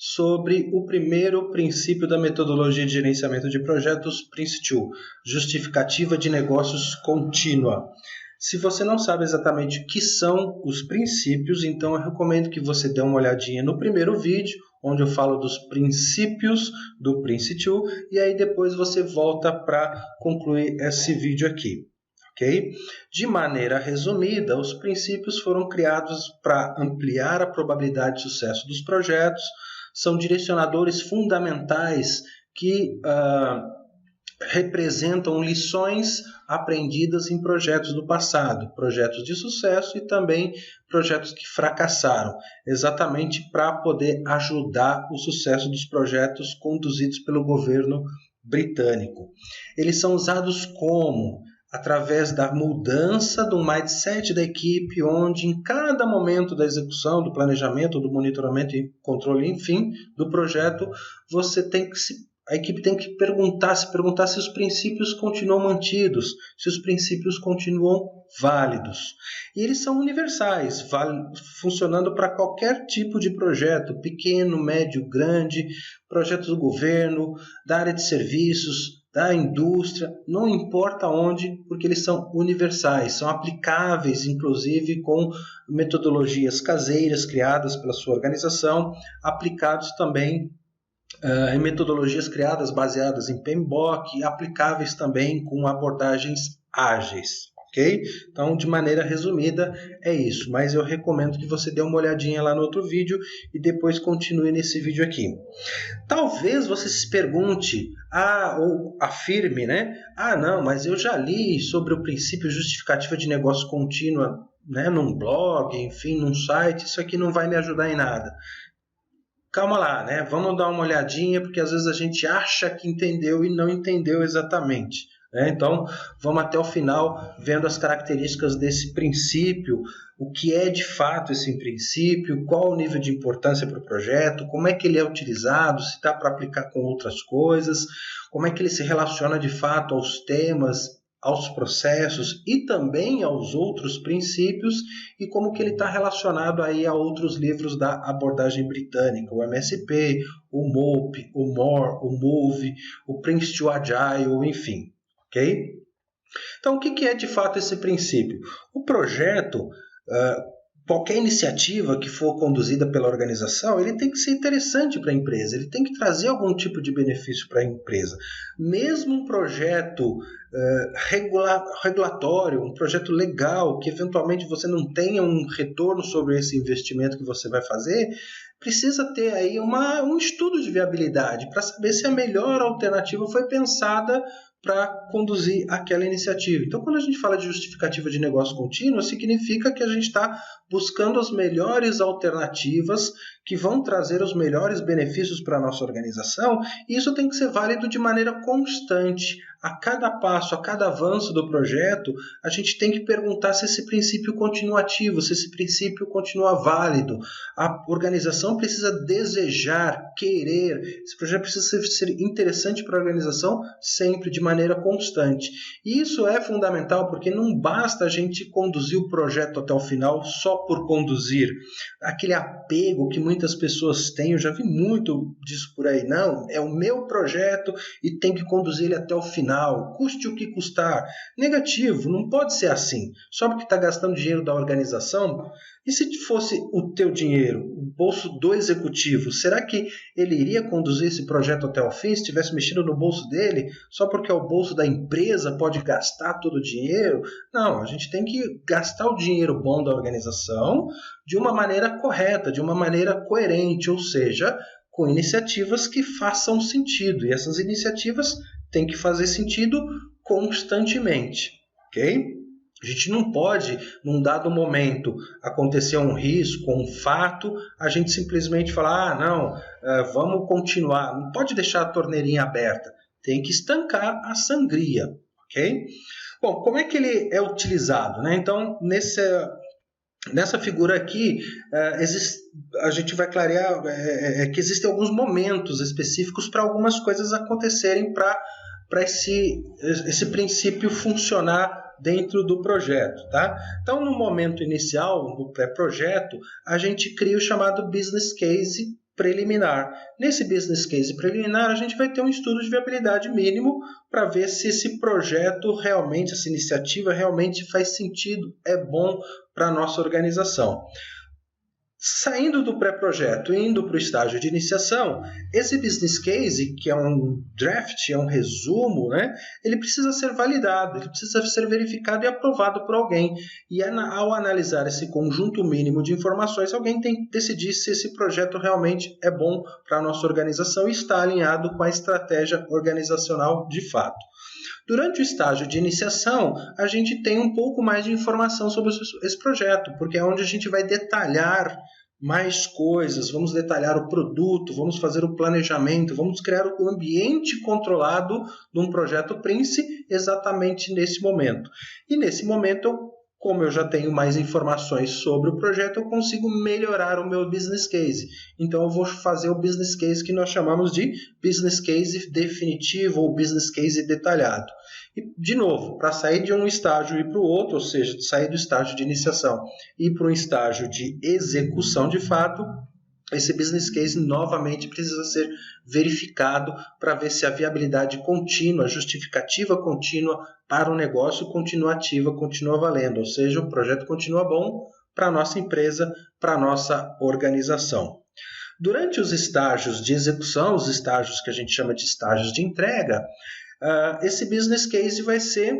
sobre o primeiro princípio da metodologia de gerenciamento de projetos, Prince2, justificativa de negócios contínua. Se você não sabe exatamente o que são os princípios, então eu recomendo que você dê uma olhadinha no primeiro vídeo, onde eu falo dos princípios do Prince2, e aí depois você volta para concluir esse vídeo aqui. Okay? De maneira resumida, os princípios foram criados para ampliar a probabilidade de sucesso dos projetos, são direcionadores fundamentais que representam lições aprendidas em projetos do passado, projetos de sucesso e também projetos que fracassaram, exatamente para poder ajudar o sucesso dos projetos conduzidos pelo governo britânico. Eles são usados como? Através da mudança do mindset da equipe, onde em cada momento da execução, do planejamento, do monitoramento e controle, enfim, do projeto, a equipe tem que se perguntar se os princípios continuam mantidos, se os princípios continuam válidos. E eles são universais, funcionando para qualquer tipo de projeto, pequeno, médio, grande, projetos do governo, da área de serviços, da indústria, não importa onde, porque eles são universais, são aplicáveis, inclusive com metodologias caseiras criadas pela sua organização, aplicados também em metodologias criadas baseadas em PMBOK, aplicáveis também com abordagens ágeis. Ok? Então, de maneira resumida, é isso. Mas eu recomendo que você dê uma olhadinha lá no outro vídeo e depois continue nesse vídeo aqui. Talvez você se pergunte, ou afirme, né? Não, mas eu já li sobre o princípio justificativa de negócio contínuo, né, num blog, enfim, num site, isso aqui não vai me ajudar em nada. Calma lá, né? Vamos dar uma olhadinha, porque às vezes a gente acha que entendeu e não entendeu exatamente. Então, vamos até o final vendo as características desse princípio, o que é de fato esse princípio, qual o nível de importância para o projeto, como é que ele é utilizado, se dá para aplicar com outras coisas, como é que ele se relaciona de fato aos temas, aos processos e também aos outros princípios e como que ele está relacionado aí a outros livros da abordagem britânica, o MSP, o MOP, o MORE, o MOVE, o Prince2 Agile, enfim. Ok? Então, o que é de fato esse princípio? O projeto, qualquer iniciativa que for conduzida pela organização, ele tem que ser interessante para a empresa, ele tem que trazer algum tipo de benefício para a empresa. Mesmo um projeto regulatório, um projeto legal, que eventualmente você não tenha um retorno sobre esse investimento que você vai fazer, precisa ter aí um estudo de viabilidade para saber se a melhor alternativa foi pensada para conduzir aquela iniciativa. Então, quando a gente fala de justificativa de negócio contínuo, significa que a gente está buscando as melhores alternativas que vão trazer os melhores benefícios para a nossa organização, e isso tem que ser válido de maneira constante. A cada passo, a cada avanço do projeto, a gente tem que perguntar se esse princípio continua ativo, se esse princípio continua válido. A organização precisa desejar, querer, esse projeto precisa ser interessante para a organização sempre, de maneira constante. E isso é fundamental porque não basta a gente conduzir o projeto até o final só por conduzir. Aquele apego que muitas pessoas têm, eu já vi muito disso por aí. Não, é o meu projeto e tem que conduzir ele até o final, custe o que custar. Negativo, não pode ser assim. Só porque está gastando dinheiro da organização. E se fosse o teu dinheiro, o bolso do executivo, será que ele iria conduzir esse projeto até o fim se estivesse mexendo no bolso dele, só porque o bolso da empresa pode gastar todo o dinheiro? Não, a gente tem que gastar o dinheiro bom da organização de uma maneira correta, de uma maneira coerente, ou seja, com iniciativas que façam sentido. E essas iniciativas têm que fazer sentido constantemente, ok? A gente não pode, num dado momento, acontecer um risco, um fato, a gente simplesmente falar, vamos continuar. Não pode deixar a torneirinha aberta. Tem que estancar a sangria, ok? Bom, como é que ele é utilizado, né? Então, nessa figura aqui, a gente vai clarear que existem alguns momentos específicos para algumas coisas acontecerem para esse princípio funcionar dentro do projeto, tá? Então, no momento inicial, no pré-projeto, a gente cria o chamado business case preliminar. Nesse business case preliminar, a gente vai ter um estudo de viabilidade mínimo para ver se esse projeto realmente, essa iniciativa realmente faz sentido, é bom para a nossa organização. Saindo do pré-projeto e indo para o estágio de iniciação, esse business case, que é um draft, é um resumo, né, ele precisa ser validado, ele precisa ser verificado e aprovado por alguém. E ao analisar esse conjunto mínimo de informações, alguém tem que decidir se esse projeto realmente é bom para a nossa organização e está alinhado com a estratégia organizacional de fato. Durante o estágio de iniciação, a gente tem um pouco mais de informação sobre esse projeto, porque é onde a gente vai detalhar mais coisas, vamos detalhar o produto, vamos fazer o planejamento, vamos criar o ambiente controlado de um projeto Prince exatamente nesse momento. E nesse momento, como eu já tenho mais informações sobre o projeto, eu consigo melhorar o meu business case. Então, eu vou fazer o business case que nós chamamos de business case definitivo ou business case detalhado. E, de novo, para sair de um estágio e ir para o outro, ou seja, sair do estágio de iniciação e ir para um estágio de execução de fato, esse business case novamente precisa ser verificado para ver se a viabilidade contínua, a justificativa contínua para o negócio continua ativa, continua valendo, ou seja, o projeto continua bom para a nossa empresa, para a nossa organização. Durante os estágios de execução, os estágios que a gente chama de estágios de entrega, esse business case vai ser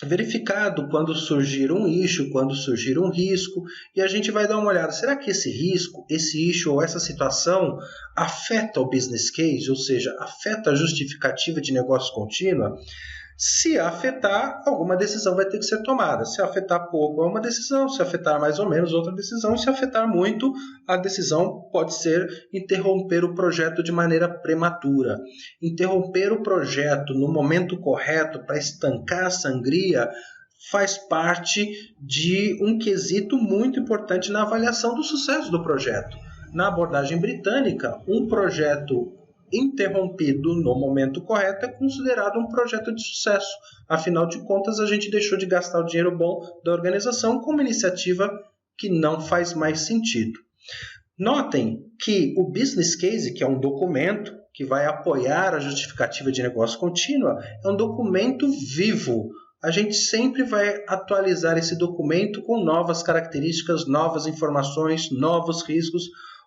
verificado quando surgir um issue, quando surgir um risco, e a gente vai dar uma olhada, será que esse risco, esse issue ou essa situação afeta o business case, ou seja, afeta a justificativa de negócio contínua? Se afetar, alguma decisão vai ter que ser tomada. Se afetar pouco, é uma decisão. Se afetar mais ou menos, outra decisão. E se afetar muito, a decisão pode ser interromper o projeto de maneira prematura. Interromper o projeto no momento correto para estancar a sangria faz parte de um quesito muito importante na avaliação do sucesso do projeto. Na abordagem britânica, um projeto interrompido no momento correto é considerado um projeto de sucesso. Afinal de contas, a gente deixou de gastar o dinheiro bom da organização com uma iniciativa que não faz mais sentido. Notem que o business case, que é um documento que vai apoiar a justificativa de negócio contínua, é um documento vivo. A gente sempre vai atualizar esse documento com novas características, novas informações, novos riscos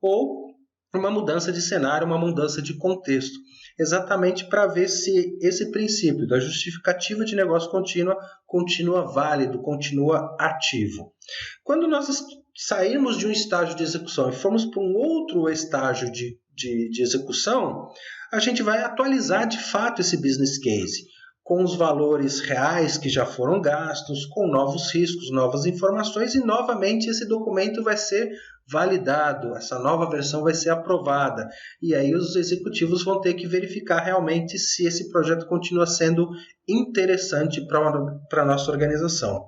ou uma mudança de cenário, uma mudança de contexto, exatamente para ver se esse princípio da justificativa de negócio contínua continua válido, continua ativo. Quando nós sairmos de um estágio de execução e formos para um outro estágio de execução, a gente vai atualizar de fato esse business case, com os valores reais que já foram gastos, com novos riscos, novas informações, e novamente esse documento vai ser validado, essa nova versão vai ser aprovada. E aí os executivos vão ter que verificar realmente se esse projeto continua sendo interessante para a nossa organização.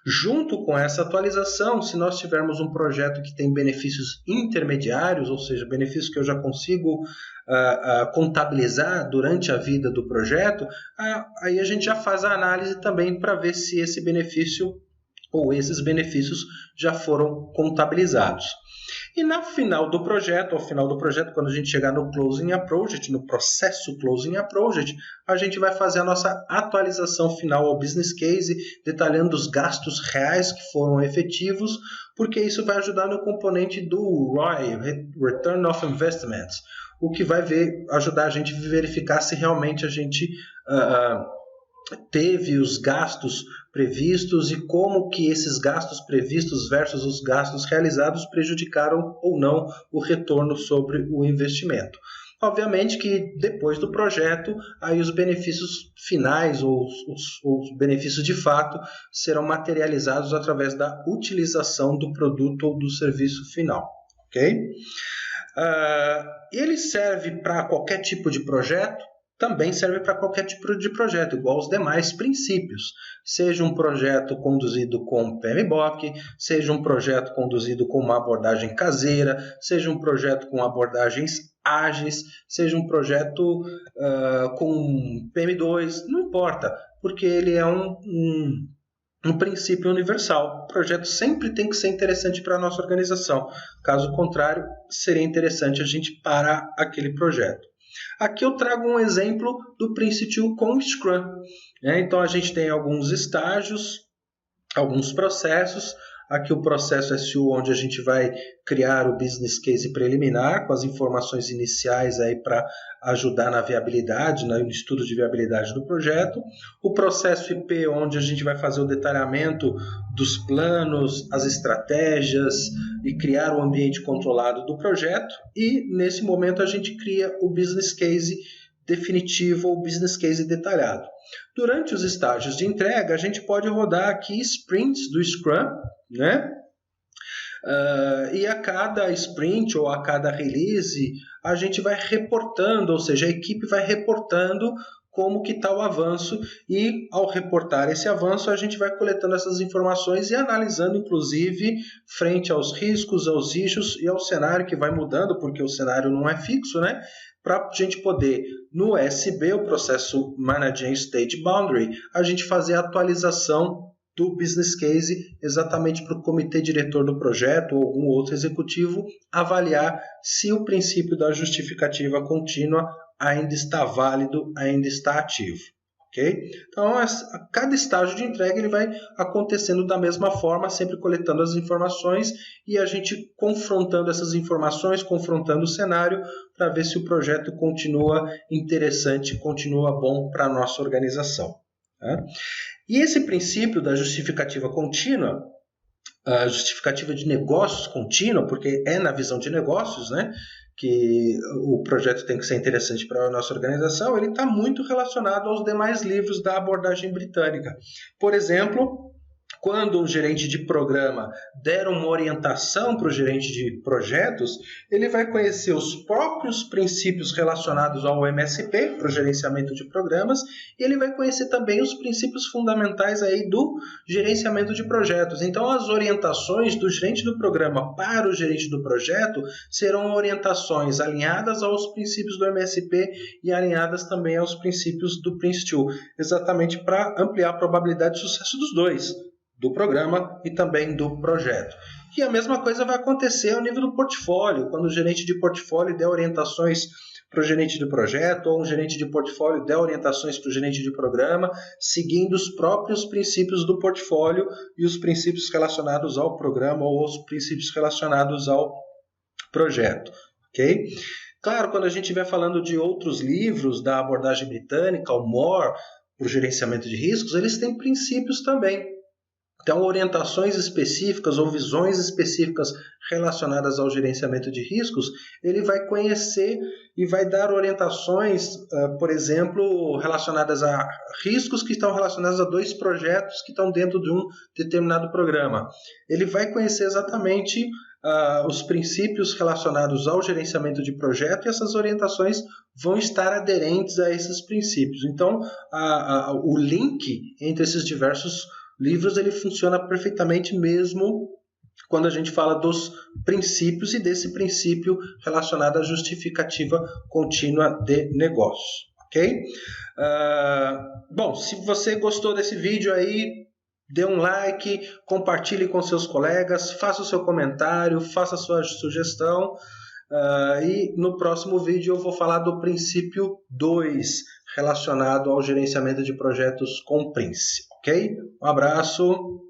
Junto com essa atualização, se nós tivermos um projeto que tem benefícios intermediários, ou seja, benefícios que eu já consigo contabilizar durante a vida do projeto, aí a gente já faz a análise também para ver se esse benefício ou esses benefícios já foram contabilizados. E ao final do projeto, quando a gente chegar no Closing a Project, no processo Closing a Project, a gente vai fazer a nossa atualização final ao business case, detalhando os gastos reais que foram efetivos, porque isso vai ajudar no componente do ROI, Return of Investments, o que vai ajudar a gente a verificar se realmente a gente teve os gastos previstos e como que esses gastos previstos versus os gastos realizados prejudicaram ou não o retorno sobre o investimento. Obviamente que depois do projeto, aí os benefícios finais ou os benefícios de fato serão materializados através da utilização do produto ou do serviço final. Ok? Ele serve para qualquer tipo de projeto? Também serve para qualquer tipo de projeto, igual aos demais princípios. Seja um projeto conduzido com PMBOK, seja um projeto conduzido com uma abordagem caseira, seja um projeto com abordagens ágeis, seja um projeto com PM2, não importa, porque ele é um um princípio universal. O projeto sempre tem que ser interessante para a nossa organização. Caso contrário, seria interessante a gente parar aquele projeto. Aqui eu trago um exemplo do Prince2 com Scrum. Então, a gente tem alguns estágios, alguns processos. Aqui o processo SU, onde a gente vai criar o business case preliminar com as informações iniciais aí para ajudar na viabilidade, no estudo de viabilidade do projeto. O processo IP, onde a gente vai fazer o detalhamento dos planos, as estratégias e criar o ambiente controlado do projeto. E nesse momento a gente cria o business case definitivo ou business case detalhado. Durante os estágios de entrega, a gente pode rodar aqui sprints do Scrum, né? E a cada sprint ou a cada release, a gente vai reportando, ou seja, a equipe vai reportando como que está o avanço, e ao reportar esse avanço, a gente vai coletando essas informações e analisando, inclusive, frente aos riscos, aos issues e ao cenário que vai mudando, porque o cenário não é fixo, né? Para a gente poder, no SB, o processo Managing Stage Boundary, a gente fazer a atualização do business case exatamente para o comitê diretor do projeto ou algum outro executivo avaliar se o princípio da justificativa contínua ainda está válido, ainda está ativo. Okay? Então, a cada estágio de entrega ele vai acontecendo da mesma forma, sempre coletando as informações e a gente confrontando essas informações, confrontando o cenário para ver se o projeto continua interessante, continua bom para a nossa organização. Tá? E esse princípio da justificativa contínua, a justificativa de negócios contínua, porque é na visão de negócios, né, que o projeto tem que ser interessante para a nossa organização, ele está muito relacionado aos demais livros da abordagem britânica. Por exemplo, quando um gerente de programa der uma orientação para o gerente de projetos, ele vai conhecer os próprios princípios relacionados ao MSP, para o gerenciamento de programas, e ele vai conhecer também os princípios fundamentais aí do gerenciamento de projetos. Então, as orientações do gerente do programa para o gerente do projeto serão orientações alinhadas aos princípios do MSP e alinhadas também aos princípios do Prince2, exatamente para ampliar a probabilidade de sucesso dos dois, do programa e também do projeto. E a mesma coisa vai acontecer ao nível do portfólio, quando o gerente de portfólio der orientações para o gerente de projeto, ou um gerente de portfólio der orientações para o gerente de programa, seguindo os próprios princípios do portfólio e os princípios relacionados ao programa ou os princípios relacionados ao projeto. Ok? Claro, quando a gente estiver falando de outros livros da abordagem britânica, o Moore, para o gerenciamento de riscos, eles têm princípios também. Então, orientações específicas ou visões específicas relacionadas ao gerenciamento de riscos, ele vai conhecer e vai dar orientações, por exemplo, relacionadas a riscos que estão relacionados a 2 projetos que estão dentro de um determinado programa. Ele vai conhecer exatamente os princípios relacionados ao gerenciamento de projeto e essas orientações vão estar aderentes a esses princípios. Então, o link entre esses diversos livros ele funciona perfeitamente mesmo quando a gente fala dos princípios e desse princípio relacionado à justificativa contínua de negócios, ok? Bom, se você gostou desse vídeo aí, dê um like, compartilhe com seus colegas, faça o seu comentário, faça a sua sugestão. E no próximo vídeo eu vou falar do princípio 2, relacionado ao gerenciamento de projetos com Prince. Ok? Um abraço.